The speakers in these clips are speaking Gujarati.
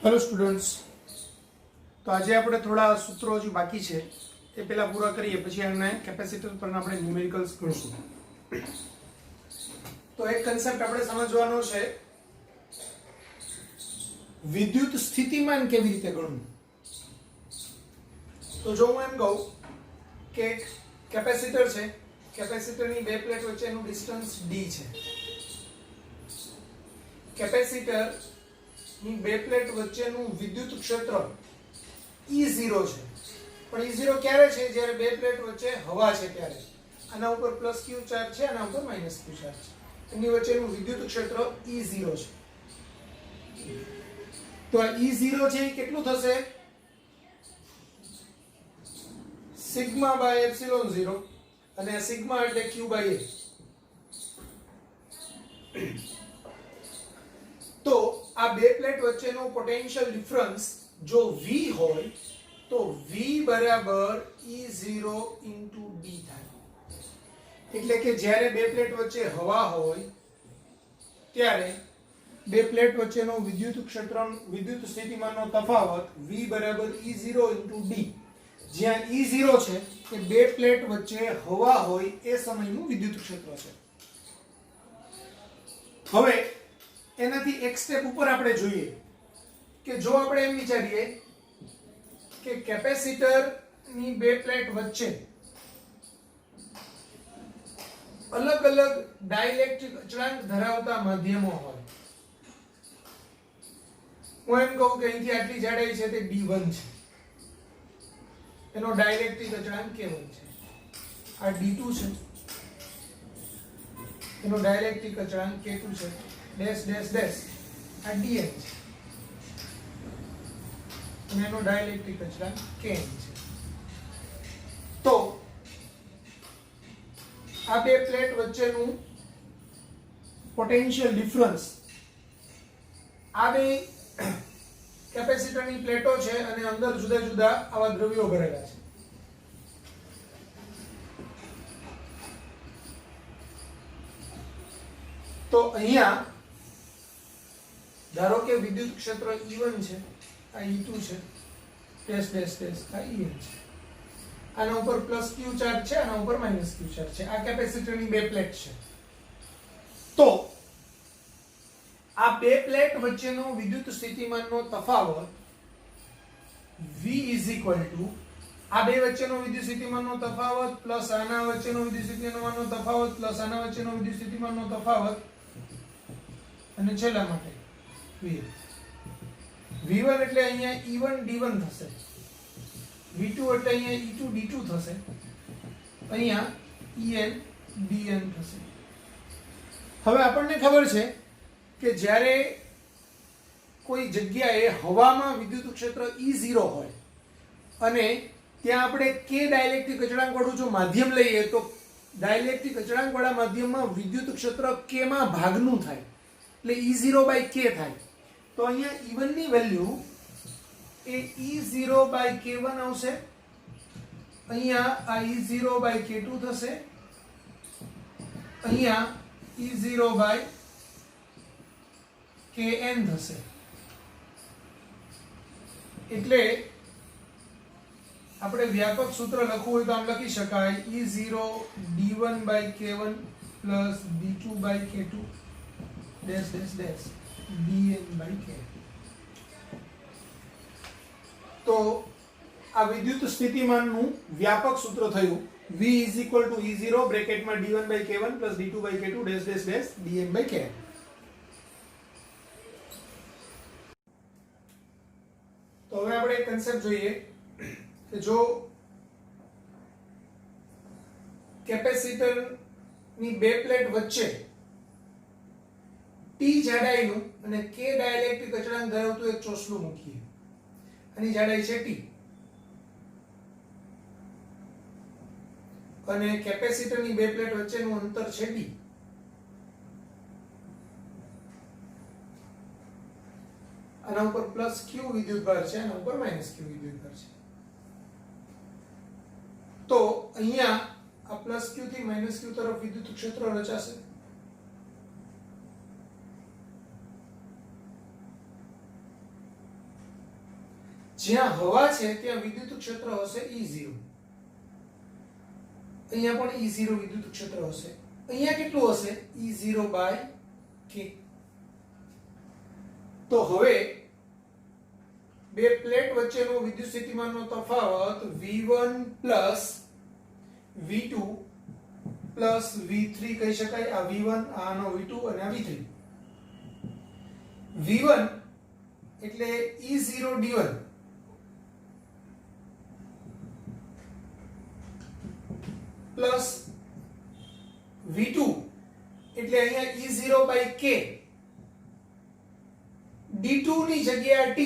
Hello students. तो आज આપણે થોડા સૂત્રો હજી બાકી છે એ પહેલા પૂરા કરીએ, પછી આને કેપેસિટર પરના આપણે ન્યુમેરિકલ્સ ગણશું। તો એક કન્સેપ્ટ આપણે સમજવાનો છે, વિદ્યુત સ્થિતિમાન કેવી રીતે ગણવું। તો જો હું એમ કહું કે કેપેસિટર છે, કેપેસિટરની બે પ્લેટ વચ્ચેનું ડિસ્ટન્સ d છે। કેપેસિટર ની બે પ્લેટ વચ્ચેનું વિદ્યુત ક્ષેત્ર E0 છે, પણ E0 ક્યારે છે? જ્યારે બે પ્લેટ વચ્ચે હવા છે ત્યારે। આના ઉપર પ્લસ q ચાર્જ છે, આના ઉપર માઈનસ q ચાર્જ છે, એની વચ્ચેનું વિદ્યુત ક્ષેત્ર E0 છે। તો આ E0 છે એ કેટલું થશે? સિગ્મા બાય એપ્સિલોન 0, અને આ સિગ્મા એટલે q બાય a। તો આ બે પ્લેટ વચ્ચેનો પોટેન્શિયલ ડિફરન્સ જો V હોય તો V બરાબર E0 d થાય। એટલે કે જ્યારે બે પ્લેટ વચ્ચે હવા હોય ત્યારે બે પ્લેટ વચ્ચેનો વિદ્યુત ક્ષેત્ર વિદ્યુત સ્થિતિમાનનો તફાવત V બરાબર E0 d, જ્યાં E0 છે એ બે પ્લેટ વચ્ચે હવા હોય એ સમયનું વિદ્યુત ક્ષેત્ર છે। હવે એનાથી એક સ્ટેપ ઉપર આપણે જોઈએ કે જો આપણે એમ વિચારીએ કે કેપેસિટર ની બે પ્લેટ વચ્ચે અલગ અલગ ડાઇલેક્ટ્રિક અચળાંક ધરાવતા માધ્યમો હોય। હું એમ કહું કે અહીંથી આટલી જાડાઈ છે તે D1 છે, એનો ડાઇલેક્ટ્રિક અચળાંક K1 છે, આ D2 છે, એનો ડાઇલેક્ટ્રિક અચળાંક K2 છે, ડેશ ડેશ ડેશ આ dn છે, અને એનો ડાઇલેક્ટ્રિક અચળાંક kn છે। તો આ બે પ્લેટ વચ્ચેનું પોટેન્શિયલ ડિફરન્સ, આ બે કેપેસિટરની પ્લેટો છે અને અંદર જુદા જુદા આવા દ્રવ્યો ભરેલા છે। તો અહીંયા ધારો કે વિદ્યુત ક્ષેત્ર E1 છે, આ E2 છે, ડેશ ડેશ ડેશ આ En છે, આના ઉપર પ્લસ q ચાર્જ છે, આના ઉપર માઈનસ q ચાર્જ છે, આ કેપેસિટરની બે પ્લેટ છે। તો આ બે પ્લેટ વચ્ચેનો વિદ્યુત સ્થિતિમાનનો તફાવત V આ બે વચ્ચેનો વિદ્યુત સ્થિતિમાનનો તફાવત પ્લસ આના વચ્ચેનો વિદ્યુત સ્થિતિમાનનો તફાવત પ્લસ આના વચ્ચેનો વિદ્યુત સ્થિતિમાનનો તફાવત, અને છેલ્લા માટે V1 એટલે અહીંયા E1 D1 થશે, V2 એટલે અહીંયા E2 D2 થશે, અહીંયા En Dn થશે। હવે આપણને ખબર છે કે જ્યારે કોઈ જગ્યાએ હવામાં વિદ્યુત ક્ષેત્ર E0 હોય અને ત્યાં આપણે k ડાઇલેક્ટ્રિક અચળાંક વાળું જો માધ્યમ લઈએ તો ડાઇલેક્ટ્રિક અચળાંક વાળા માધ્યમમાં વિદ્યુત ક્ષેત્ર k માં ભાગનું થાય, એટલે E0 by k થાય। તો અહીંયા E1 ની value A E0 by k1 આવશે, અહીંયા આ E0 by k2 થશે, અહીંયા E0 by kn થશે। એટલે આપણે વ્યાપક સૂત્ર લખવું હોય તો આમ લખી શકાય E0 d1 by k1 plus d2 by k2 dash dash dash dn by k। તો આ વિદ્યુત સ્થિતિમાનનું વ્યાપક સૂત્ર થયું V E0 બ્રેકેટમાં d1 by k1 plus d2 by k2 dash dash dash dn by k। તો હવે આપણે એક કન્સેપ્ટ જોઈએ કે જો કેપેસિટર ની બે પ્લેટ વચ્ચે T જાડાઈનું અને K ડાઇલેક્ટ્રિક અચળાંક ધરાવતું એક ચોસલું મૂકીએ, આની જાડાઈ છે T, અને કેપેસિટરની બે પ્લેટ વચ્ચેનું અંતર છે D। આના ઉપર પ્લસ q વિદ્યુતભાર છે, આના ઉપર માઈનસ q વિદ્યુતભાર છે। તો અહીંયા આ પ્લસ q થી માઈનસ q તરફ વિદ્યુત ક્ષેત્ર રચાશે, જ્યાં હવા છે ત્યાં વિદ્યુત ક્ષેત્ર હશે E0. અહીંયા પણ E0 વિદ્યુત ક્ષેત્ર હશે. અહીંયા કેટલું હશે? E0/k. તો હવે બે પ્લેટ વચ્ચેનો વિદ્યુત સ્થિતિમાનનો તફાવત V1 V2 V3 કહી શકાય. આ V1, આનો V2 અને આ V3. V1 એટલે E0d1 પ્લસ V2 એટલે અહીંયા E0/k, d2 ની જગ્યાએ t,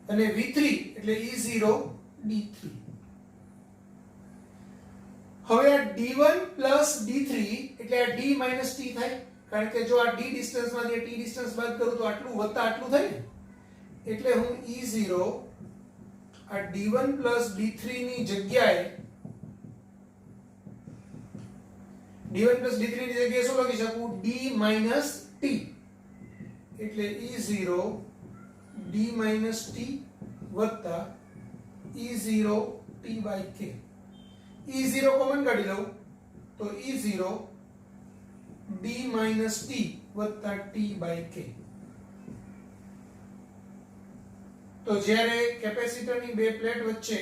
અને V3 એટલે E0d3. હવે આ d1 d3 એટલે આ d t થાય, કારણ કે જો આ d ડિસ્ટન્સ માંથી t ડિસ્ટન્સ બાદ કરું તો આટલું વત્તા આટલું થાય ને, એટલે હું E0 આ d1 d3 ની જગ્યાએ શું લખી શકું? d t, એટલે E0 d t વત્તા E0 t/k. E0 કોમન કાઢી લઉં તો E0 d t વત્તા t/k. તો જ્યારે કેપેસિટરની બે પ્લેટ વચ્ચે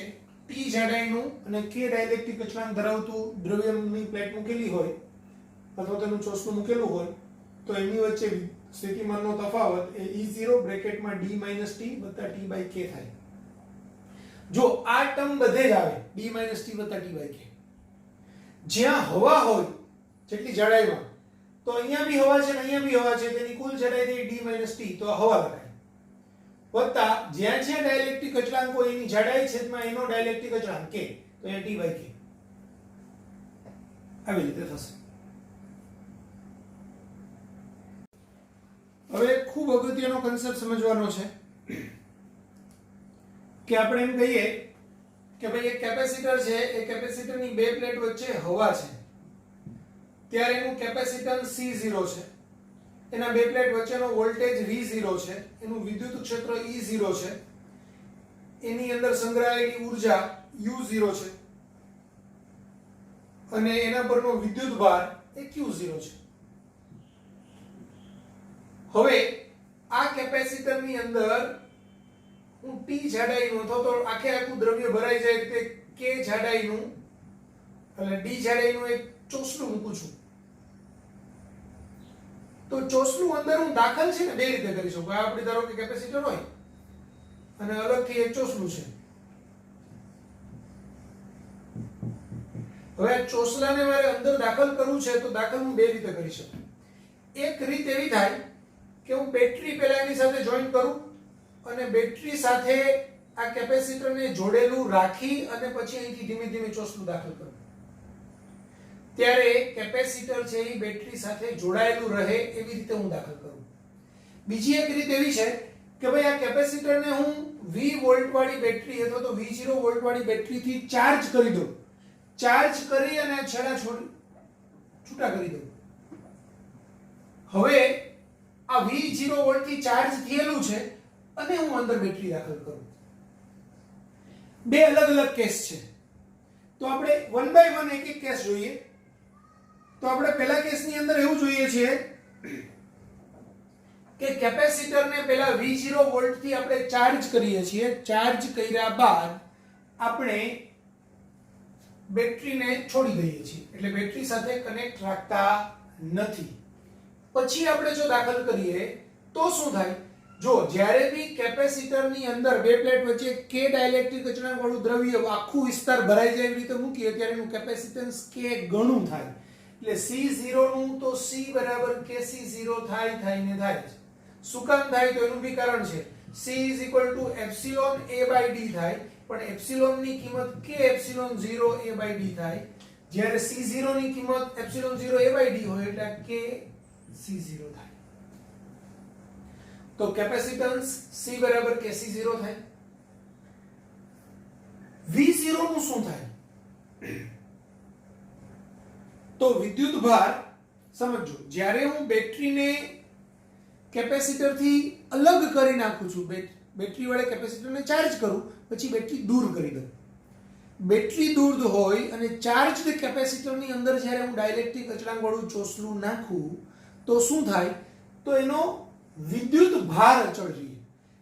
t જાડાઈનું અને k ડાઇલેક્ટ્રિક અચળાંક ધરાવતું દ્રવ્યની પ્લેટ મૂકેલી હોય અથવા તેનું ચોસલું મૂકેલું હોય તો એની વચ્ચે સ્થિતિમાનનો તફાવત એ E0 બ્રેકેટમાં d t વત્તા t/k થાય. જો આ ટર્મ બધે જ આવે d t વત્તા t/k, જ્યાં હવા હોય જેટલી જાડાઈમાં, તો અહીંયા બી હવા છે અને અહીંયા બી હવા છે, તેની કુલ જાડાઈ થઈ d t, તો આ હવા લખાય. વત્તા જ્યાં જ્યાં ડાઇલેક્ટ્રિક અચળાંક હોય એની જાડાઈ છેદમાં એનો ડાઇલેક્ટ્રિક અચળાંક k, તો અહીંયા t/k. આવી રીતે થશે. હવે ખૂબ અગત્યનો કન્સેપ્ટ સમજવાનો છે કે આપણે એમ કહીએ કે ભાઈ એક કેપેસિટર છે, એ કેપેસિટરની બે પ્લેટ વચ્ચે હવા છે, ત્યારે એનું કેપેસિટન્સ C0 છે, એના બે પ્લેટ વચ્ચેનો વોલ્ટેજ V0 છે, એનું વિદ્યુત ક્ષેત્ર E0 છે, એની અંદર સંગ્રહાયેલી ઊર્જા U0 છે, અને એના પરનો વિદ્યુત ભાર એ Q0 છે. હવે આ કેપેસિટરની અંદર હું t જાડાઈનું અથવા તો આખે આખું દ્રવ્ય ભરાઈ જાય તે k જાડાઈનું એટલે d જાડાઈનું એક ચોસલું મૂકું છું. તો ચોસલું અંદર હું દાખલ છે ને બે રીતે કરી શકું. આપણે ધારો કે કેપેસિટર હોય અને અલગથી એક ચોસલું છે. હવે આ ચોસલાને મારે અંદર દાખલ કરવું છે તો દાખલ હું બે રીતે કરી શકું. એક રીત એવી થાય કે હું બેટરી પહેલા એની સાથે જોઈન્ટ કરું અને બેટરી સાથે આ કેપેસિટરને જોડેલું રાખી અને પછી અહીંથી ધીમે ધીમે ચોસલું દાખલ કરું. ત્યારે કેપેસિટર છે એ બેટરી સાથે જોડાયેલું રહે એવી રીતે હું દાખલ કરું. બીજી એક રીત એવી છે કે ભાઈ આ કેપેસિટરને હું V વોલ્ટ વાળી બેટરી અથવા તો V0 વોલ્ટ વાળી બેટરીથી ચાર્જ કરી દઉં. ચાર્જ કરી અને છેડા છૂટા કરી દઉં. હવે આ V0 વોલ્ટ થી ચાર્જ થયેલું છે અને હું અંદર બેટરી દાખલ કરું. બે અલગ અલગ કેસ છે. તો આપણે વન બાય વન એક એક કેસ જોઈએ. તો આપણે પહેલા કેસની અંદર એવું જોઈએ છીએ કે કેપેસિટરને પહેલા V0 વોલ્ટ થી આપણે ચાર્જ કરીએ છીએ. ચાર્જ કર્યા બાદ આપણે બેટરીને છોડી દઈએ છીએ, એટલે બેટરી સાથે કનેક્ટ રાખતા નથી. પછી આપણે જો દાખલ કરીએ તો શું થાય? જો જ્યારે બી કેપેસિટરની અંદર બે પ્લેટ વચ્ચે k ડાઇલેક્ટ્રિક અચળાંક વાળું દ્રવ્ય આખું વિસ્તાર ભરાઈ જાય એવી રીતે મૂકીએ ત્યારે એનું કેપેસિટન્સ k ગણું થાય. એટલે C0 નું તો C બરાબર kC0 થાય ને. શું કામ થાય? તો એનું બી કારણ છે. C એપ્સિલોન A/d થાય, પણ એપ્સિલોન ની કિંમત k એપ્સિલોન 0 A/d થાય. જ્યારે C0 ની કિંમત એપ્સિલોન 0 A/d હોય એટલે k C0 થાય. તો કેપેસિટન્સ C બરાબર kC0 થાય. V0 નું શું થાય? તો વિદ્યુત ભાર સમજો, જ્યારે હું બેટરીને કેપેસિટર થી અલગ કરી નાખું છું, બેટરી વાળા કેપેસિટરને ચાર્જ કરું, પછી બેટરી દૂર કરી દઉં. બેટરી દૂર હોય અને ચાર્જડ કેપેસિટરની અંદર જ્યારે હું ડાઇલેક્ટ્રિક અચળાંક વાળું ચોસલું નાખું તો શું થાય? તો એનો વિદ્યુત ભાર અચળ જોઈએ.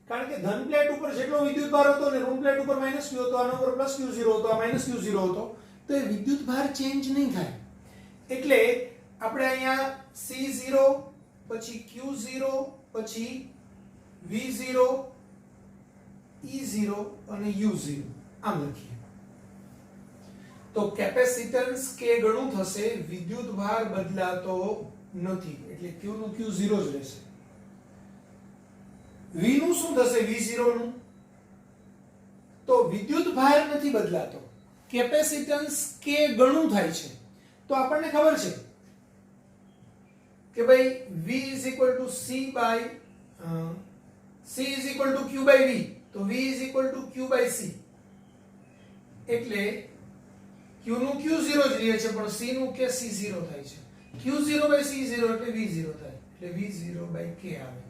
કારણ કે ધન પ્લેટ ઉપર જેટલો વિદ્યુત ભાર હતો અને ઋણ પ્લેટ ઉપર માઇનસ ક્યુ હતો, આના ઉપર પ્લસ Q0 હતો, આ માઇનસ Q0 હતો, તો એ વિદ્યુત ભાર ચેન્જ નહીં થાય. એટલે આપણે અહીંયા C0 પછી Q0 પછી V0 E0 અને U0 આમ લખીએ. તો કેપેસિટન્સ K ગણું થશે, વિદ્યુત ભાર બદલાતો નથી એટલે Q નું Q0 જ રહેશે. V નું શું થશે? V0 નું? તો વિદ્યુત ભાર નથી બદલાતો, કેપેસિટન્સ K ગણું થાય છે. તો આપણને ખબર છે કે ભાઈ V C by C Q by V, તો V Q by C, એટલે Q નું Q0 જ રહે છે પણ C નું K C0 થાય છે. Q0 by C0 એટલે V0 થાય, એટલે V0 by K આવે.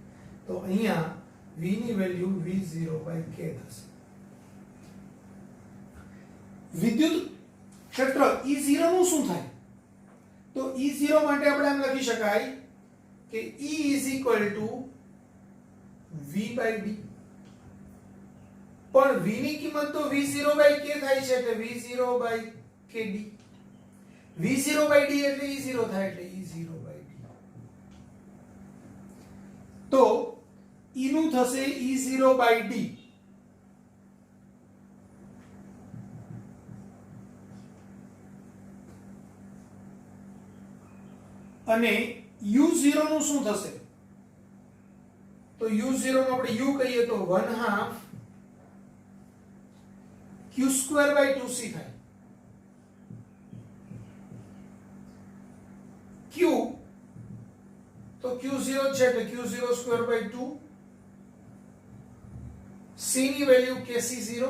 તો અહીંયા V ની વેલ્યુ V0 by K થશે. વિદ્યુત ક્ષેત્ર E0 નું શું થાય? તો E0 માટે આપણે એમ લખી શકાય કે E V by D. પણ V ની કિંમત તો V0 by K થાય છે એટલે V0 by KD. V0 by D એટલે E0 થાય એટલે E0 by D. તો E નું થશે E0 by D. અને U0 નું શું થશે? તો U0 નું આપણે U કહીએ તો 1/2 Q² by 2C થાય. Q તો Q0 છે એટલે Q0² by 2. C ની value KC0,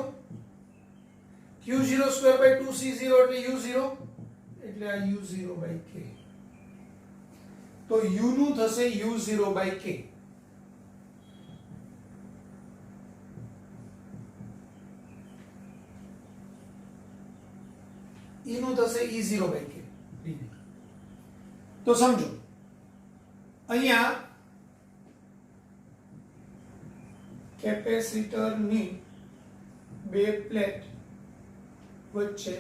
Q0² by 2C0 એટલે U0, એટલે આ U0 by K. તો U નું થશે U0 by K. E નું થશે E0 by K. તો સમજો અહીંયા કેપેસિટરની બે પ્લેટ વચ્ચે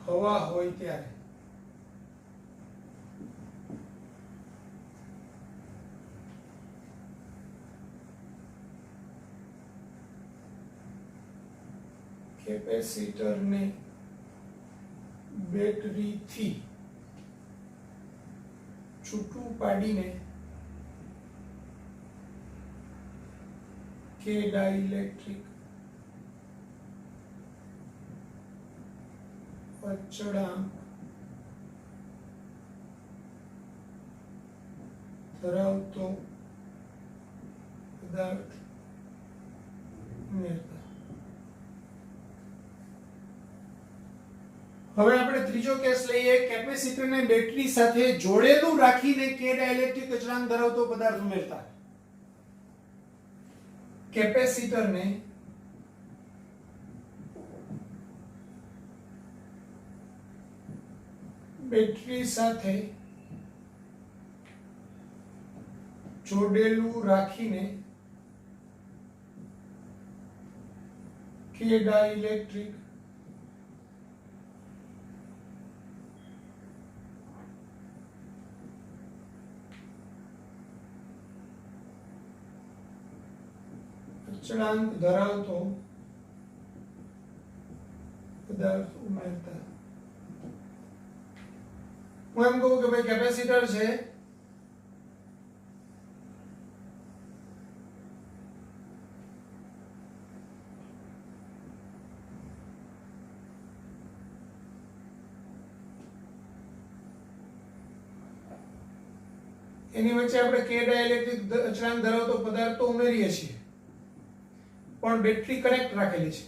હવા હોય ત્યારે કેપેસિટરને બેટરીથી છૂટું પાડીને કે ડાઇલેક્ટ્રિક અચળાંક ધરાવતો પદાર્થ ઉમેરતા. હવે આપણે ત્રીજો કેસ લઈએ. કેપેસિટરને બેટરી સાથે જોડેલું રાખીને કે ડાઇલેક્ટ્રિક અચળાંક ધરાવતો પદાર્થ ઉમેરતા. કેપેસિટરને બેટરી સાથે જોડેલું રાખીને કે ડાઇલેક્ટ્રિક અચળાંક ધરાવતો પદાર્થ ઉમેરતા. હું એમ કહું કે ભાઈ કેપેસિટર છે, એની વચ્ચે આપણે કે ડાઇલેક્ટ્રિક અચળાંક ધરાવતો પદાર્થ તો ઉમેરીએ છીએ પણ બેટરી કનેક્ટ રાખેલી છે.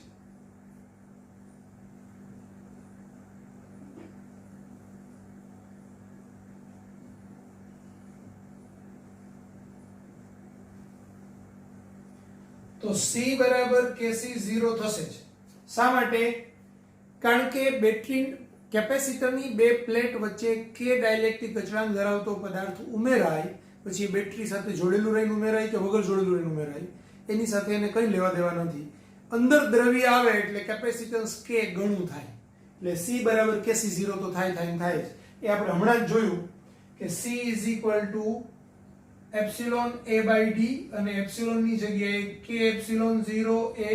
તો C બરાબર kc 0 થશે જ. શા માટે? કારણ કે બેટરી કેપેસિટરની બે પ્લેટ વચ્ચે k ડાઇલેક્ટ્રિક અચળાંક ધરાવતો પદાર્થ ઉમેરાય પછી બેટરી સાથે જોડેલું રહીને ઉમેરાય કે વગર જોડેલું રહીને ઉમેરાય એની સાથે એને કંઈ લેવા દેવા નથી. અંદર દ્રવ્ય આવે એટલે કેપેસિટન્સ k ગણું થાય એટલે C બરાબર kc 0 તો થાય જ. એ આપણે હમણાં જ જોયું કે C is equal to epsilon a by d અને એપ્સિલોન ની જગ્યાએ k epsilon 0 a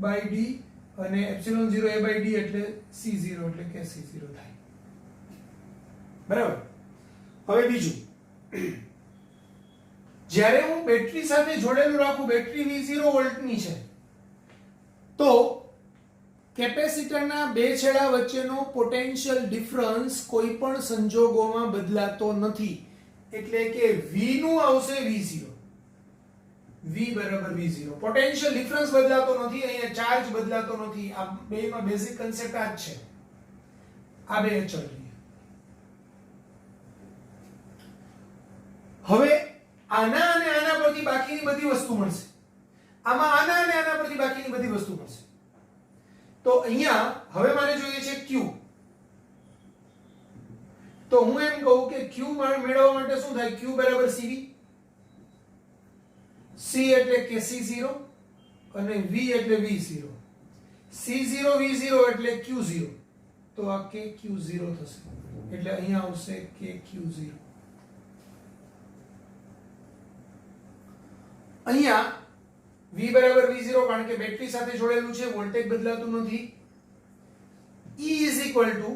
by d અને એપ્સિલોન 0 a બાય d એટલે C0 એટલે kc 0 થાય. બરાબર. હવે બીજું, જ્યારે હું બેટરી સાથે જોડેલું રાખું, બેટરી V0 વોલ્ટની છે, તો કેપેસિટરના બે છેડા વચ્ચેનો પોટેન્શિયલ ડિફરન્સ કોઈ પણ સંજોગોમાં બદલાતો નથી. એટલે કે V નું આવશે V0, V બરાબર V0. પોટેન્શિયલ ડિફરન્સ બદલાતો નથી, અહીંયા ચાર્જ બદલાતો નથી. આ બેમાં બેઝિક કન્સેપ્ટ આ જ છે. આ બે અચળ રહે. હવે આના અને આના પરથી બાકીની બધી વસ્તુ મળશે. આમાં આના અને આના પરથી બાકીની બધી વસ્તુ મળશે. તો અહીંયા હવે મારે જોઈએ છે Q. તો હું એમ કહું કે Q મેળવવા માટે શું થાય? Q બરાબર CV. C એટલે kc0 અને V એટલે V0. C0 V0 એટલે Q0. તો આ kq0 થશે. એટલે અહીંયા આવશે kq0. અહીંયા V બરાબર V0 કારણ કે બેટરી સાથે જોડેલું છે, વોલ્ટેજ બદલાતું નથી. E ઇઝ ઇક્વલ ટુ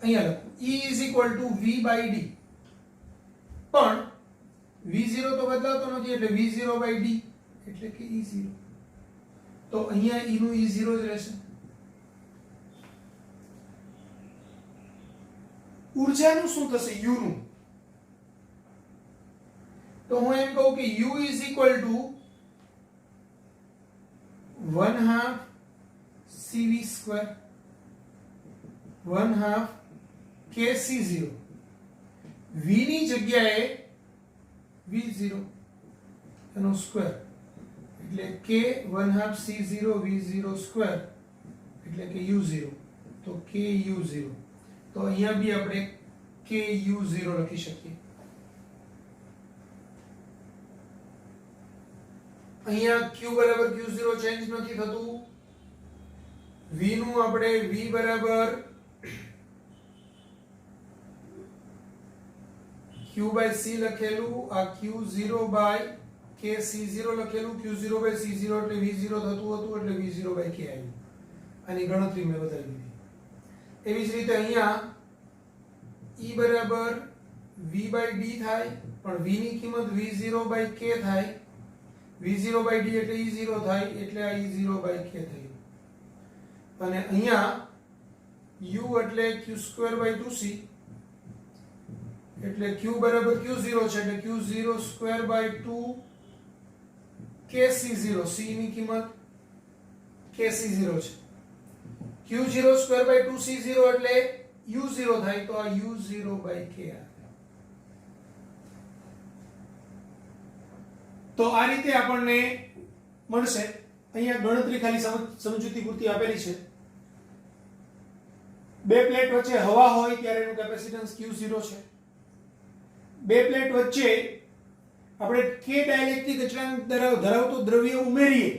અહીંયા લખું E is equal to V by D. પણ V0 તો બદલાતો નથી એટલે V0 બાય D એટલે કે E0. તો અહીંયા E નું E0 જ રહેશે. ઊર્જાનું શું થશે? U નું. તો હું એમ કહું કે U is equal two 1/2 CV square 1/2 kc0. V ની જગ્યાએ V0 એનો સ્ક્વેર એટલે k 1/2 c0 V0 સ્ક્વેર એટલે કે U0. તો KU0. તો અહીંયા બી આપણે KU0 લખી શકીએ. અહીંયા Q બરાબર Q0 ચેન્જ નથી થતું. V નું આપણે V બરાબર Q by C લખેલું, આ Q0 by KC0 લખેલું. Q0 by C0 એટલે V0 થતું હતું એટલે V0 by K આવ્યું. આની ગણતરી મેં બતાવી દીધી. એવી જ રીતે અહીંયા E બરાબર V by D થાય પણ V ની કિંમત V0 by K થાય. V0 by D એટલે E0 થાય એટલે આ E0 by K થયું. અને અહીંયા U એટલે Q² by 2C એટલે Q બરાબર Q0 છે એટલે Q0 square by 2 KC0. C ની કિંમત KC0 છે. Q0 સ્ક્વેર by 2C0 એટલે U0 થાય તો આ U0 by K આવે. તો આ રીતે આપણને મળશે. અહીંયા ગણતરી ખાલી સમજૂતી પૂરતી આપેલી છે. બે પ્લેટ વચ્ચે હવા હોય ત્યારે એનું કેપેસિટન્સ Q0 છે. બે પ્લેટ વચ્ચે આપણે k ડાઇલેક્ટ્રિક અચળાંક ધરાવતો દ્રવ્ય ઉમેરીએ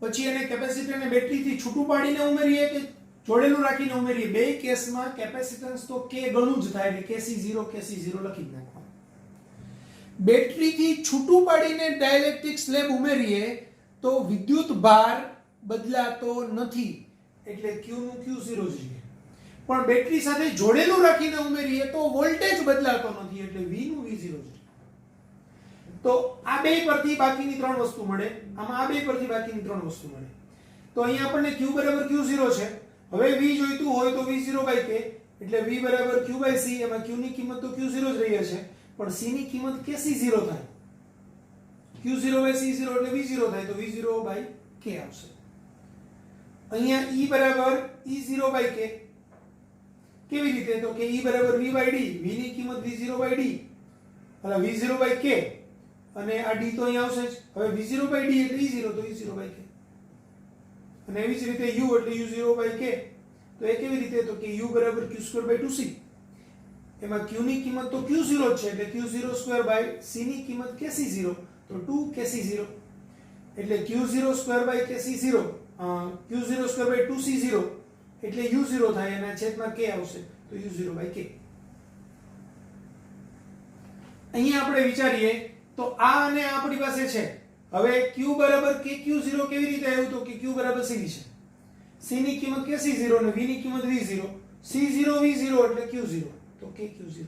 પછી એને કેપેસિટરને બેટરીથી છૂટું પાડીને ઉમેરીએ કે જોડેલું રાખીને ઉમેરીએ, બે કેસમાં કેપેસિટન્સ તો k ગણું જ થાય એટલે kc0 લખી જ નાખવાનું. બેટરીથી છૂટું પાડીને ડાઇલેક્ટ્રિક સ્લેબ ઉમેરીએ તો વિદ્યુત ભાર બદલાતો નથી એટલે Q નું Q0 જ રહે. પણ બેટરી સાથે જોડેલું રાખીને ઉમેરીએ તો વોલ્ટેજ બદલાતો નથી એટલે V નું V0 જ રહે. તો આ બે પરથી બાકીની ત્રણ વસ્તુ મળે. આમાં આ બે પરથી બાકીની ત્રણ વસ્તુ મળે. તો અહીંયા આપણને Q બરાબર Q0 છે. હવે V જોઈતું હોય તો V0 by K એટલે V બરાબર Q by C. એમાં Q ની કિંમત તો Q0 જ રહી છે પણ C ની કિંમત KC0 થાય. Q0 by C0 એટલે V0 થાય તો V0 by K આવશે. અહીંયા E બરાબર E0 by K. કેવી રીતે? તો કે E બરાબર V by D. V ની કિંમત V0 by D એટલે V0 by K અને આ d તો અહીં આવશે જ. હવે v0/d એટલે e0 તો e0/k. અને એવી જ રીતે u એટલે u0/k. તો એ કેવી રીતે? તો કે u બરાબર q²/2c. એમાં q ની કિંમત તો q0 જ છે એટલે q02/c ની કિંમત kc0 તો 2kc0 એટલે q02/kc0 q02/2c0 એટલે u0 થાય અને છેદમાં k આવશે તો u0/k. અહીંયા આપણે વિચારીએ તો આ અને આ આપણી પાસે છે. હવે q બરાબર kq0 કેવી રીતે આવ્યું? તો કે q બરાબર cv છે. c ની કિંમત kc0 અને v ની કિંમત v0. c0 v0 એટલે q0 તો kq0.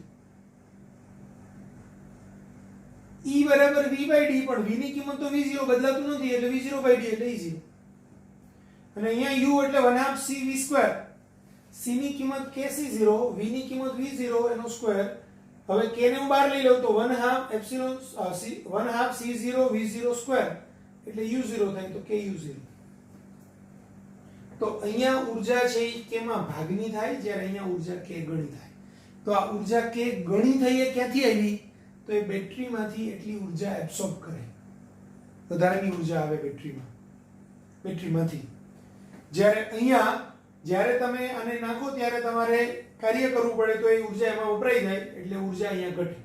e બરાબર v/d પણ v ની કિંમત તો v0 બદલાતું નથી એટલે v0/d એટલે e0. અને અહીંયા u એટલે 1/2 cv². c ની કિંમત kc0 v ની કિંમત v0 એનો સ્ક્વેર. હવે k ને હું બહાર લઈ લઉં તો 1/2 epsilon c 1/2 c0 v0 square એટલે u0 થાય તો ku0. તો અહીંયા ઊર્જા છે એ k માં ભાગની થાય જ્યારે અહીંયા ઊર્જા k ગણી થાય. તો આ ઊર્જા k ગણી થઈ એ ક્યાંથી આવી? તો એ બેટરીમાંથી એટલી ઊર્જા એબ્સોર્બ કરે. વધારાની ઊર્જા આવે બેટરીમાંથી. જ્યારે અહીંયા જ્યારે તમે આને નાખો ત્યારે તમારે કાર્ય કરવું પડે તો એ ઊર્જા એમાં વપરાઈ જાય એટલે ઊર્જા અહીંયા ઘટે.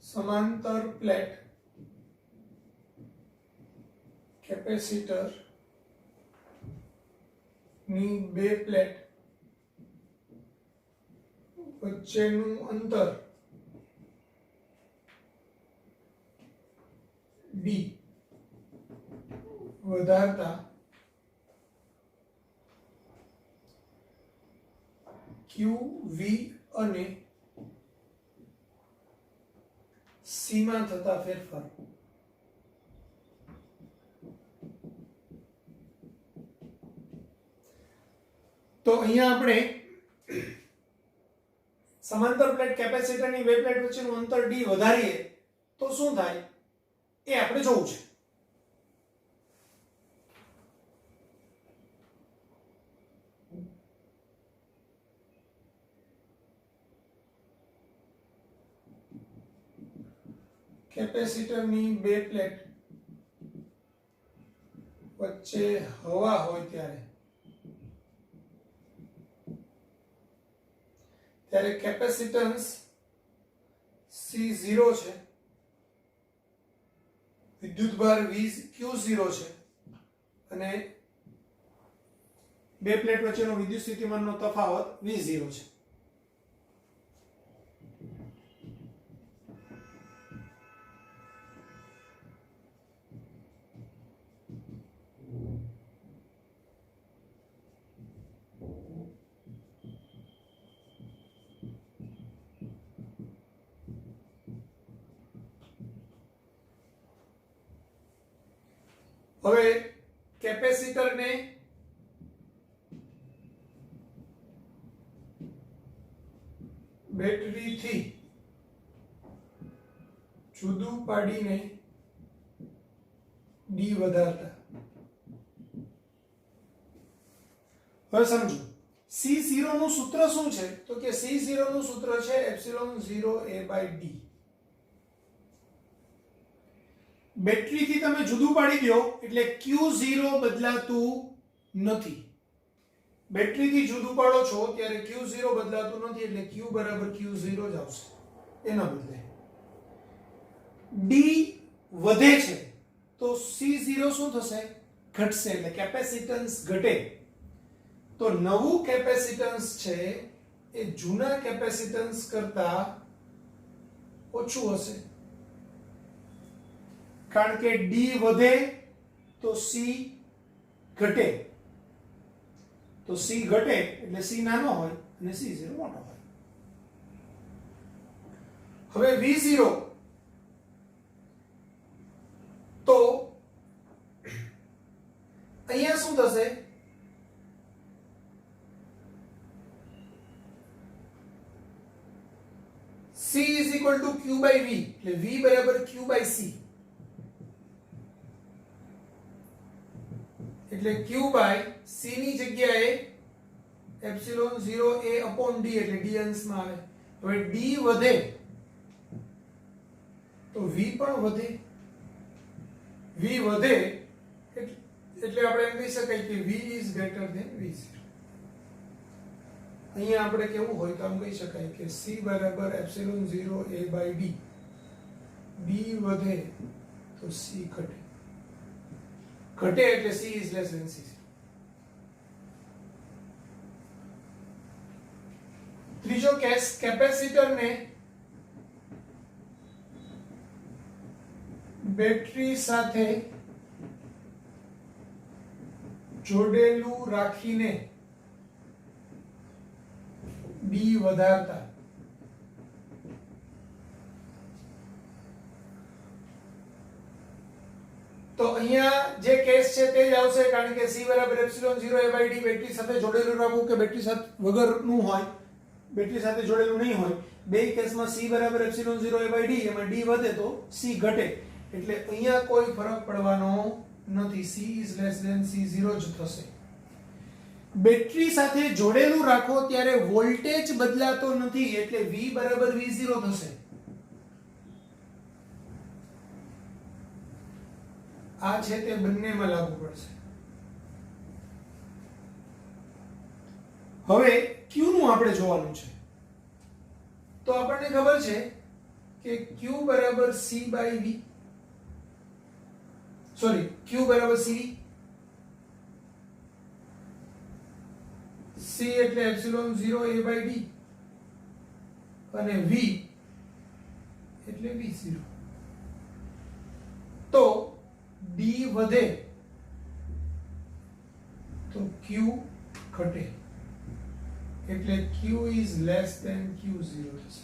સમાંતર પ્લેટ કેપેસિટર ની બે પ્લેટ વચ્ચેનું અંતર d વધારતા q v અને c માં થતા ફેરફાર. તો અહીંયા આપણે સમાંતર પ્લેટ કેપેસિટરની બે પ્લેટ વચ્ચેનું અંતર d વધારીએ તો શું થાય એ આપણે જોવું છે. કેપેસિટરની બે પ્લેટ વચ્ચે હવા હોય ત્યારે કેપેસિટન્સ C0 છે, વિદ્યુતભાર Q0 છે અને બે પ્લેટ વચ્ચેનો વિદ્યુત સ્થિતિમાનનો તફાવત V0 છે. હવે કેપેસિટરને બેટરીથી જુદું પાડીને ડી વધારતા. હવે સમજો C0 નું સૂત્ર શું છે? તો કે C0 નું સૂત્ર છે એપ્સિલોન 0a/d. બેટરીથી તમે જુદું પાડી દો એટલે Q0 બદલાતું નથી. બેટરીથી જુદું પાડો છો ત્યારે Q0 બદલાતું નથી એટલે Q બરાબર Q0 જ આવશે. એના બદલે D વધે છે તો C0 શું થશે? ઘટશે એટલે કેપેસિટન્સ ઘટે. તો નવું કેપેસિટન્સ છે એ જૂના કેપેસિટન્સ કરતા ઓછું હશે, કારણ કે ડી વધે તો સી ઘટે, તો સી ઘટે એટલે સી નાનો હોય અને C0 મોટો હોય. હવે V0 તો અહીંયા શું થશે? C is equal to Q by V, એટલે V બરાબર Q by C, એટલે Q by C ની જગ્યાએ એપ્સિલોન 0 A upon D, એટલે D અંશમાં આવે. હવે D વધે તો V પણ વધે, V વધે એટલે આપણે એમ કહી શકાય કે V is greater than V0. અહીંયા આપણે કેવું હોય તો આમ કહી શકાય કે C બરાબર epsilon 0 A by D, D વધે તો C ઘટે, ઘટે એટલે C is less than C0. ત્રીજો કેસ, કેપેસિટરને બેટરી સાથે જોડેલું રાખીને ડી વધારતા. તો અહીંયા જે કેસ છે તે જ આવશે, કારણ કે C બરાબર epsilon 0 A by D battery સાથે જોડેલું રાખવું કે બેટરી સાથે વગરનું હોય, બેટરી સાથે જોડેલું નહીં હોય, બે કેસમાં C બરાબર એપ્સિલોન 0 A by D, એમાં D વધે તો C ઘટે, એટલે અહીંયા કોઈ ફરક પડવાનો નથી, C is less than C0 જ થશે. બેટરી સાથે જોડેલું રાખો ત્યારે વોલ્ટેજ બદલાતો નથી, એટલે V બરાબર V0 થશે. આ છે તે બંનેમાં લાગુ પડશે. હવે Q નું આપણે જોવાનું છે, તો આપણને ખબર છે કે Q બરાબર C by V, sorry Q બરાબર CV, C એટલે એપ્સિલોન 0 A by D અને V એટલે V0. તો D વધે તો Q ઘટે, એટલે Q is less than Q0 થશે.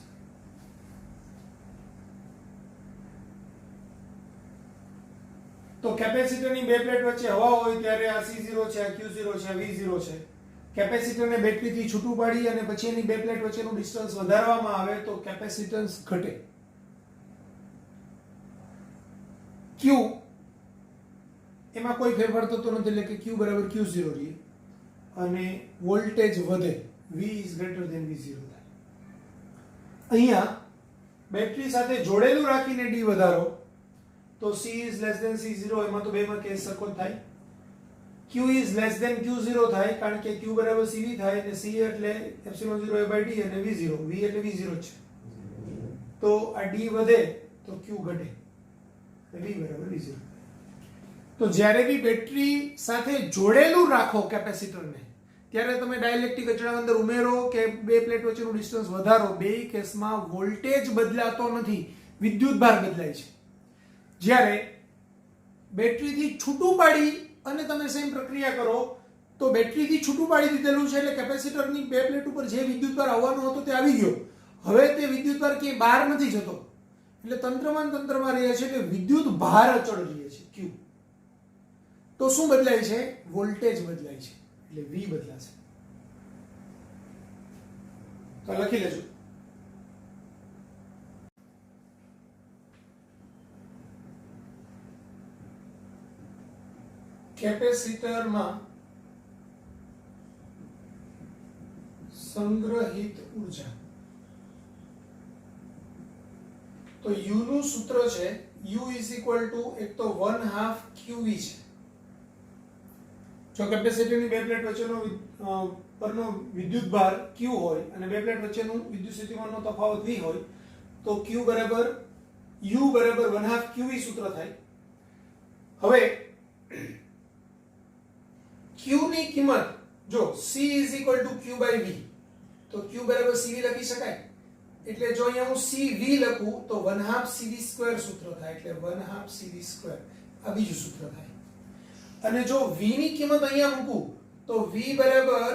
તો કેપેસિટરની બે પ્લેટ વચ્ચે હવા હોય ત્યારે આ C0 છે, આ Q0 છે, આ V0 છે. કેપેસિટરને બેટરીથી છૂટું પાડી અને પછી એની બે પ્લેટ વચ્ચેનું ડિસ્ટન્સ વધારવામાં આવે તો કેપેસિટન્સ ઘટે. Q એમાં કોઈ ફેરફાર થતો નથી, એટલે કે Q બરાબર Q0 રહે અને વોલ્ટેજ વધે, V is greater than V0 થાય. અહીંયા બેટરી સાથે જોડેલું રાખીને D વધારો તો C is less than C0, એમાં તો બેમાં કેસ સરખો જ થાય. Q is less than Q0 થાય, કારણ કે Q બરાબર CV થાય અને C એટલે એપ્સિલોન 0 A by D અને V0, V એટલે V0 છે. તો આ D વધે તો Q ઘટે, V બરાબર V0. તો જ્યારે બી બેટરી સાથે જોડેલું રાખો કેપેસિટરને, ત્યારે તમે ડાઇલેક્ટ્રિક અચળાંક અંદર ઉમેરો કે બે પ્લેટ વચ્ચેનું ડિસ્ટન્સ વધારો, બે કેસમાં વોલ્ટેજ બદલાતો નથી, વિદ્યુતભાર બદલાય છે. જ્યારે બેટરીથી છૂટું પાડી અને તમે સેમ પ્રક્રિયા કરો તો બેટરીથી છૂટું પાડી દીધેલું છે, એટલે કેપેસિટરની બે પ્લેટ ઉપર જે વિદ્યુતભાર આવવાનો હતો તે આવી ગયો. હવે તે વિદ્યુતભાર ક્યાંય બહાર નથી જતો, એટલે તંત્રમાં રહે છે કે વિદ્યુત ભાર અચળ રહે છે Q. તો શું બદલાય છે? વોલ્ટેજ બદલાય છે, એટલે V બદલાશે. તો લખી લેજો. કેપેસિટરમાં સંગ્રહિત ઊર્જા, તો U નું સૂત્ર છે U is equal to એક તો 1/2 QV છે. જો કેપેસિટરની બે પ્લેટ વચ્ચેનો પરનો વિદ્યુતભાર Q હોય અને બે પ્લેટ વચ્ચેનું વિદ્યુત સ્થિતિમાનનો તફાવત V હોય તો Q બરાબર U બરાબર 1/2 QV સૂત્ર થાય. હવે Q ની કિંમત જો C is equal to Q by V, તો Q બરાબર CV લખી શકાય. એટલે જો અહીંયા હું CV લખું તો 1/2 CV² સૂત્ર થાય, એટલે 1/2 CV². આ બીજું સૂત્ર થાય. અને જો v ની કિંમત અહીંયા મૂકું તો v બરાબર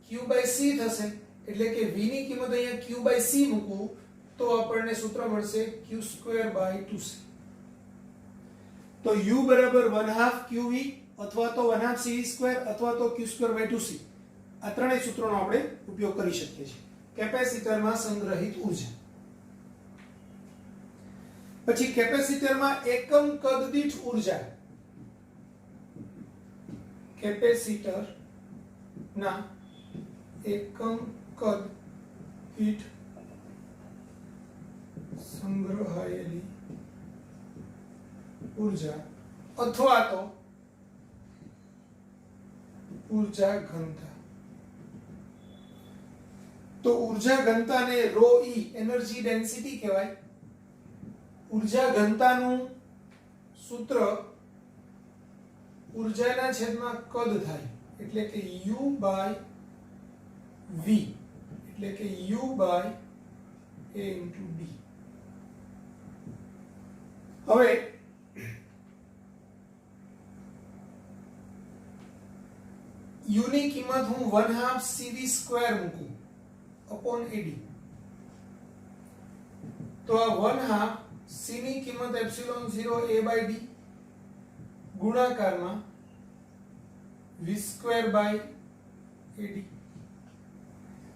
q/c થશે, એટલે કે v ની કિંમત અહીંયા q/c મૂકું તો આપણને સૂત્ર મળશે q²/2c. તો u બરાબર 1/2 qv અથવા તો 1/2 cv² અથવા તો q²/2c. આ ત્રણેય સૂત્રોનો આપણે ઉપયોગ કરી શકીએ છીએ કેપેસિટરમાં સંગ્રહિત ઉર્જા. પછી કેપેસિટરમાં એકમ કદ દીઠ ઉર્જા. કેપેસિટર ના એકમ કદ દીઠ સંગ્રહાયેલી ઉર્જા અથવા તો ઉર્જા ઘનતા. તો ઉર્જા ઘનતાને ρe એનર્જી ડેન્સિટી કહેવાય. ઉર્જા ઘનતાનું સૂત્ર ઉર્જાના છેદમાં કદ થાય, એટલે કે u/v, એટલે કે u/a * d. હવે u ની કિંમત હું 1/2 cv² મૂકું upon ad. તો આ 1/2 c ની કિંમત ε0 a/d ગુણાકારમાં v²/ad.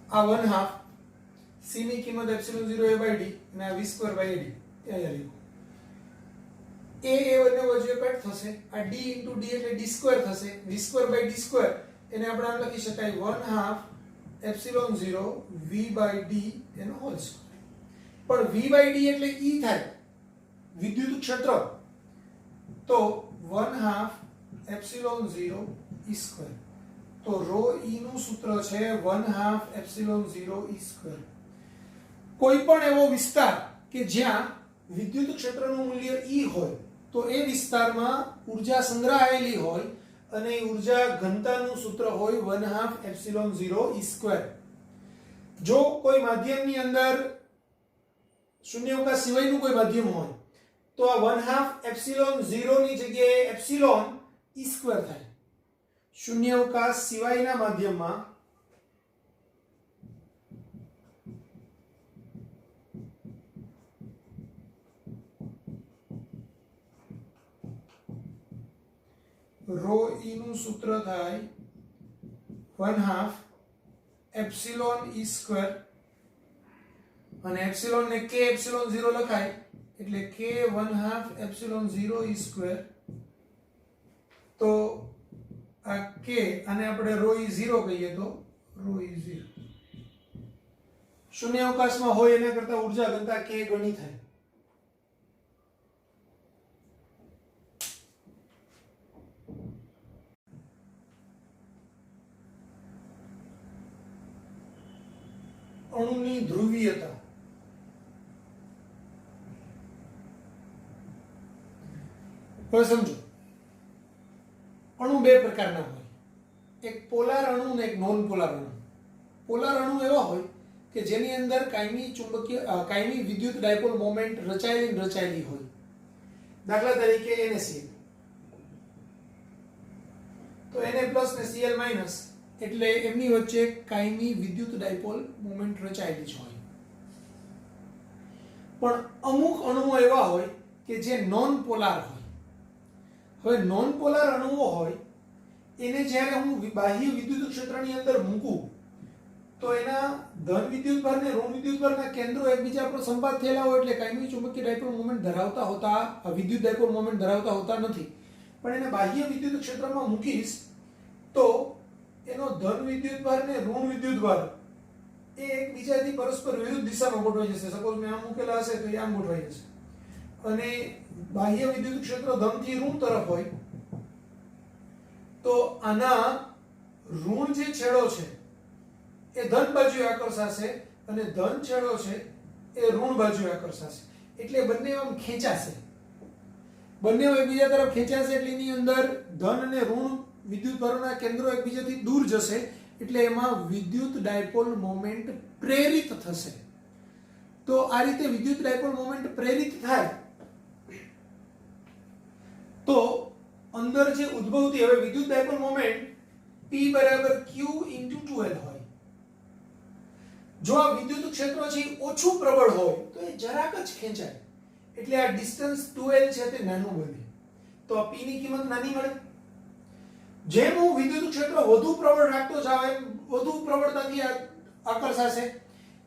આ 1/2 c ની કિંમત ε0 a/d અને આ v²/ad અહીંયા લખો. a બંને વચ્ચે કટ થશે, આ d * d એટલે d² થશે, v²/d² એને આપણે આમ લખી શકાય 1/2 ε0 v/d એનો હોલ સ્ક્વેર. પણ v/d એટલે E થાય, વિદ્યુત ક્ષેત્ર. તો 1/2 ε0 e². તો ρe નું સૂત્ર છે 1/2 ε0 e². કોઈ પણ એવો વિસ્તાર કે જ્યાં વિદ્યુત ક્ષેત્રનું મૂલ્ય E હોય તો એ વિસ્તારમાં ઉર્જા સંગ્રહાયેલી હોય અને ઉર્જા ઘનતાનું સૂત્ર હોય 1/2 ε0 e². જો કોઈ માધ્યમની અંદર શૂન્યાવકાશ સિવાયનું કોઈ માધ્યમ હોય તો આ 1/2 ε0 ની જગ્યાએ એપ્સિલોન e² થાય. શૂન્યાવકાશ સિવાયના માધ્યમમાં ρe નું સૂત્ર થાય 1/2 એપ્સિલોન e² અને એપ્સિલોન ને k ε0 લખાય, એટલે k 1/2 ε0 e². તો આ k આને આપણે ρe 0 કહીએ તો ρe 0. શૂન્યાવકાશમાં હોય એના કરતા ઉર્જા ઘનતા k ગણી થાય. અણુની ધ્રુવીયતા. હવે સમજો, અણુ બે પ્રકારના હોય, એક પોલાર અણુ અને એક નોન પોલાર અણુ. પોલાર અણુ એવા હોય કે જેની અંદર કાયમી વિદ્યુત ડાયપોલ મોમેન્ટ રચાયેલી હોય. દાખલા તરીકે NaCl. તો Na+ ને Cl- એટલે એમની વચ્ચે કાયમી વિદ્યુત ડાયપોલ મોમેન્ટ રચાયેલી જ હોય. પણ અમુક અણુઓ એવા હોય કે જે નોન પોલાર હોય. હવે નોન પોલાર અણુઓ હોય એને જ્યારે હું બાહ્ય વિદ્યુત ક્ષેત્રની અંદર મૂકું તો એના ધન વિદ્યુતભાર ને ઋણ વિદ્યુતભારના કેન્દ્રો એકબીજા પર સંપાત થયેલા હોય, એટલે કાયમી ચુંબકીય ડાયપોલ મોમેન્ટ ધરાવતા હોતા, વિદ્યુત ડાયપોલ મોમેન્ટ ધરાવતા હોતા નથી. પણ એને બાહ્ય વિદ્યુત ક્ષેત્રમાં મૂકીશ તો એનો ધન વિદ્યુતભાર ને ઋણ વિદ્યુતભાર એ એકબીજાથી પરસ્પર વિરુદ્ધ દિશામાં ગોઠવાઈ જશે. સપોઝ મેં આમ મૂકેલા હશે તો એ આમ ગોઠવાઈ જશે. અને બાહ્ય વિદ્યુત ક્ષેત્ર ધન થી ઋણ તરફ હોય તો આના ઋણ જે છેડો છે એ ધન બાજુએ આકર્ષાશે અને ધન છેડો છે એ ઋણ બાજુએ આકર્ષાશે. એટલે બંને આમ ખેંચાશે, બંને એકબીજા તરફ ખેંચાશે. એટલે એની અંદર ધન અને ઋણ વિદ્યુતભારોના કેન્દ્રો એકબીજાથી દૂર જશે એટલે એમાં વિદ્યુત ડાયપોલ મોમેન્ટ પ્રેરિત થશે. તો આ રીતે વિદ્યુત ડાયપોલ મોમેન્ટ પ્રેરિત થાય તો અંદર જે ઉદ્ભવતી, હવે વિદ્યુત ડાયપોલ મોમેન્ટ P બરાબર Q * 2L હોય. જો આ વિદ્યુત ક્ષેત્ર છે ઓછું પ્રબળ હોય તો એ જરાક જ ખેંચાય, એટલે આ ડિસ્ટન્સ 2L છે તે નાનું બને, તો આ P ની કિંમત નાની મળે. જેમ હું વિદ્યુત ક્ષેત્ર વધુ પ્રબળ રાખતો જાવ એમ વધુ પ્રબળતાથી આકર્ષાશે,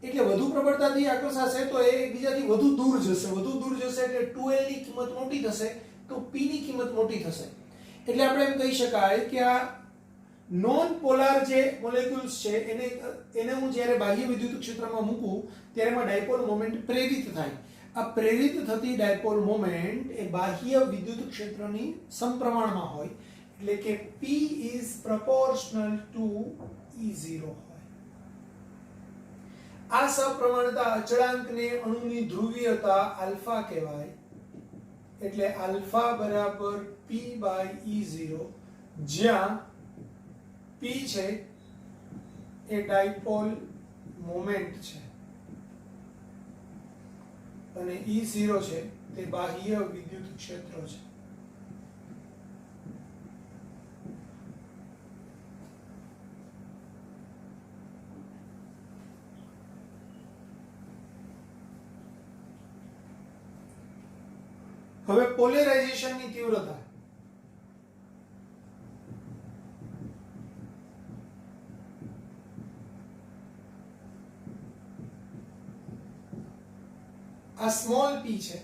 એટલે વધુ પ્રબળતાથી આકર્ષાશે તો એ એકબીજાથી વધુ દૂર જશે, વધુ દૂર જશે એટલે 2L ની કિંમત મોટી થશે, તો P ની કિંમત મોટી થશે. એટલે આપણે એમ કહી શકાય કે આ નોન પોલાર જે મોલેક્યુલ્સ છે એને હું જ્યારે બાહ્ય વિદ્યુત ક્ષેત્રમાં મૂકું ત્યારે એમાં ડાયપોલ મોમેન્ટ પ્રેરિત થાય. આ પ્રેરિત થતી ડાયપોલ મોમેન્ટ એ બાહ્ય વિદ્યુત ક્ષેત્રની સમપ્રમાણમાં હોય, એટલે કે P is proportional to E0 હોય. આ સપ્રમાણતા અચળાંકને અણુની ધ્રુવીયતા આલ્ફા કહેવાય, એટલે આલ્ફા બરાબર P/E0, જ્યાં P છે એ ડાયપોલ મોમેન્ટ છે અને E0 છે તે બાહ્ય વિદ્યુત ક્ષેત્ર છે. હવે પોલેરાઇઝેશનની તીવ્રતા. આ સ્મોલ p છે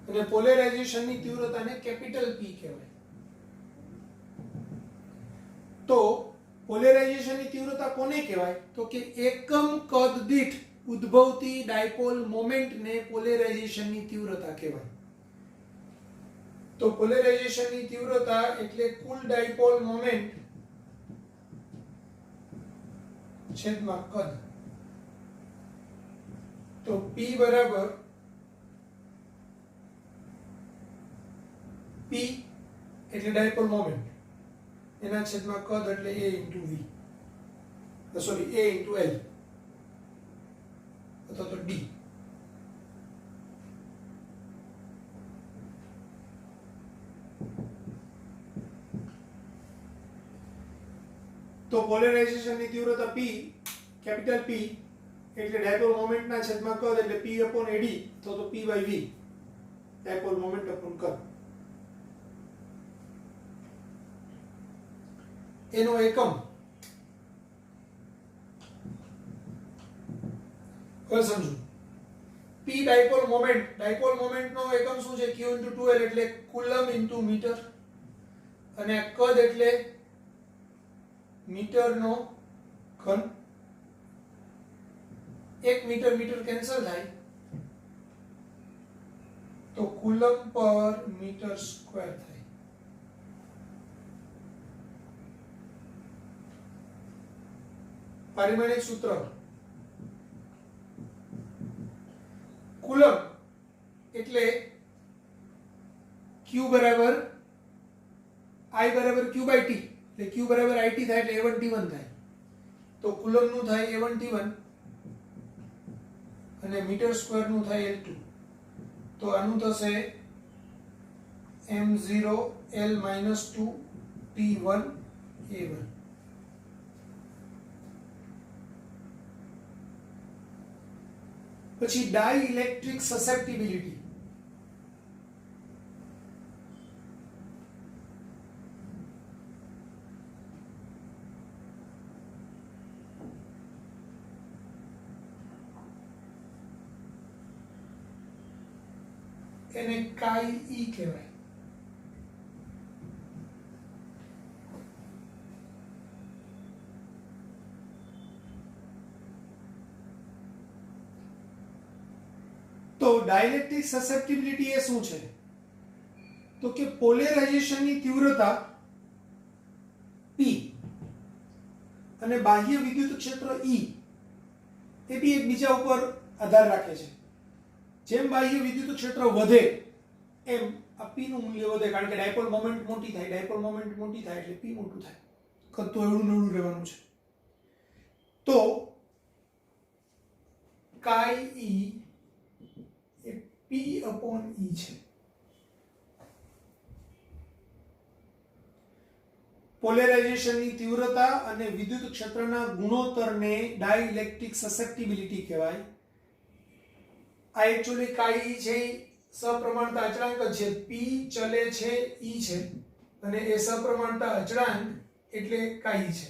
અને પોલેરાઇઝેશનની તીવ્રતાને કેપિટલ P કહેવાય. તો પોલેરાઇઝેશનની તીવ્રતા કોને કહેવાય? તો કે એકમ કદ દીઠ ઉદ્ભવતી ડાયપોલ મોમેન્ટને પોલેરાઇઝેશનની તીવ્રતા કહેવાય. તો પોલેરાઇઝેશનની તીવ્રતા એટલે કુલ ડાયપોલ મોમેન્ટ છેદમાં કદ. તો P બરાબર P એટલે ડાયપોલ મોમેન્ટ એના છેદમાં કદ એટલે A * V, sorry A * L અથવા તો D. તો પોલેરાઇઝેશનની તીવ્રતા P, કેપિટલ P એટલે ડાયપોલ મોમેન્ટના છેદમાં કદ એટલે P/AD અથવા તો P/V, ડાયપોલ મોમેન્ટ અપોન કદ. એનો એકમ હવે સમજો. P ડાયપોલ મોમેન્ટનો એકમ શું છે? Q * 2L એટલે કુલમ * મીટર, અને કદ એટલે મીટરનો ઘન. 1 મીટર કેન્સલ થાય તો કુલમ પર મીટર સ્ક્વેર થાય. પારિમાણિક સૂત્ર. કુલમ એટલે Q બરાબર I બરાબર Q/T, એટલે Q બરાબર IT થાય એટલે A1T1 થાય. તો કુલમ નું થાય A1T1 અને મીટર સ્ક્વેર નું થાય L2. તો આનું થશે m0 L - 2 T1 A1. પછી ડાઇલેક્ટ્રિક સસેપ્ટિબિલિટી. એને chi E કહેવાય. તો ડાઇલેક્ટ્રિક સસેપ્ટિબિલિટી એ શું છે? તો કે પોલેરાઇઝેશનની તીવ્રતા P અને બાહ્ય વિદ્યુત ક્ષેત્ર E એ બી એકબીજા ઉપર આધાર રાખે છે. જેમ બાહ્ય વિદ્યુત ક્ષેત્ર વધે એમ આ p નું મૂલ્ય વધે, કારણ કે ડાયપોલ મોમેન્ટ મોટી થાય, ડાયપોલ મોમેન્ટ મોટી થાય એટલે p મોટું થાય. તો એવડું નવડું રહેવાનું છે. તો chi e એ p upon e છે. પોલેરાઇઝેશનની તીવ્રતા અને વિદ્યુત ક્ષેત્રના ગુણોત્તરને ડાઇલેક્ટ્રિક સસેપ્ટિબિલિટી કહેવાય. આ એકચ્યુઅલી chi e છે સપ્રમાણતા અચળાંક છે, p ચલે છે, e છે, અને એ સપ્રમાણતા અચળાંક એટલે chi e છે.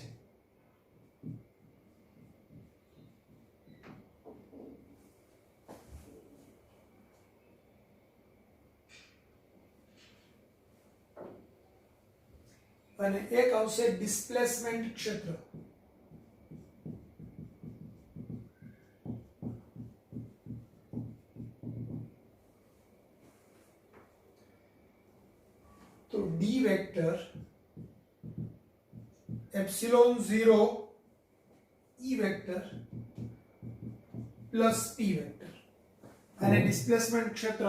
અને એક આવશે ડિસ્પ્લેસમેન્ટ ક્ષેત્ર. તો d vector epsilon 0 e vector plus p vector, અને ડિસ્પ્લેસમેન્ટ ક્ષેત્ર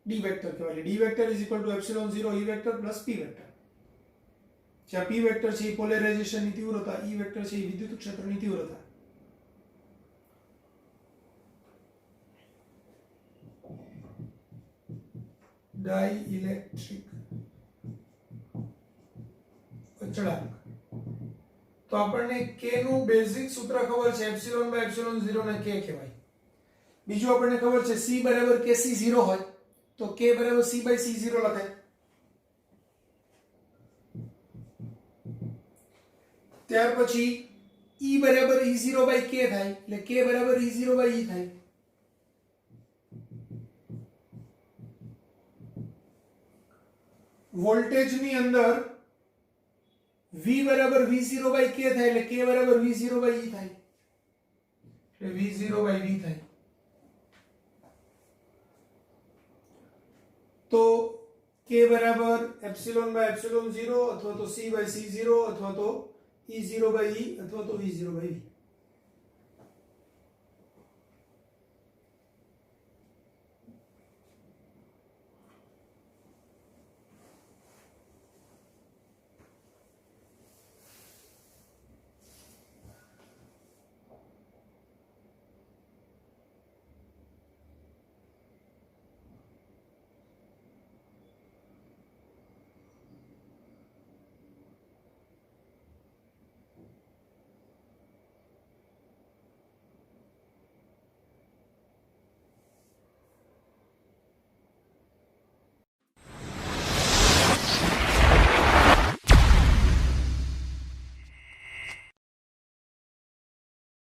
d વેક્ટર કહેવાય. d vector is equal to epsilon 0 e vector plus p vector. જ્યાં p વેક્ટર છે એ પોલેરાઇઝેશનની તીવ્રતા, e વેક્ટર છે એ વિદ્યુત ક્ષેત્રની તીવ્રતા. ડાઇલેક્ટ્રિક અચળાંક. તો આપણને k નું બેઝિક સૂત્ર ખબર છે, એપ્સિલોન બાય એપ્સિલોન 0 ને k કહેવાય. બીજું આપણને ખબર છે c બરાબર kc0 હોય તો k બરાબર c બાય c0 લખાય. ત્યાર પછી e બરાબર e0 બાય k થાય એટલે k બરાબર e0 બાય e થાય. વોલ્ટેજની અંદર v બરાબર v0 બાય k થાય એટલે k બરાબર v0 બાય e થાય, એટલે v0 બાય v થાય. તો k બરાબર એપ્સિલોન બાય એપ્સિલોન 0 અથવા તો c બાય c0 અથવા તો e0 બાય e અથવા તો v0 બાય v.